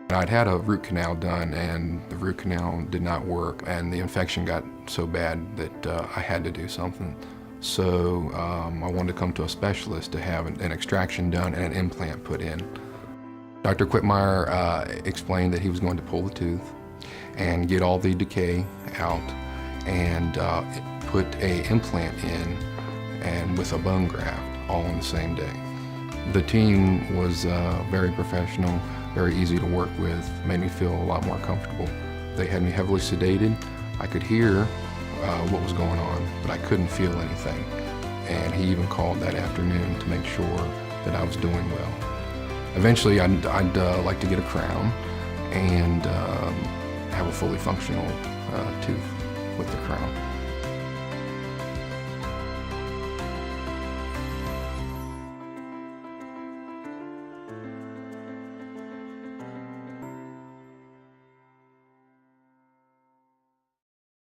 I'd had a root canal done, and the root canal did not work, and the infection got so bad that I had to do something. So I wanted to come to a specialist to have an extraction done and an implant put in. Dr. Quitmeyer explained that he was going to pull the tooth and get all the decay out and put an implant in and with a bone graft all on the same day. The team was very professional, very easy to work with, made me feel a lot more comfortable. They had me heavily sedated. I could hear what was going on, but I couldn't feel anything. And he even called that afternoon to make sure that I was doing well. Eventually, I'd like to get a crown and have a fully functional tooth with the crown.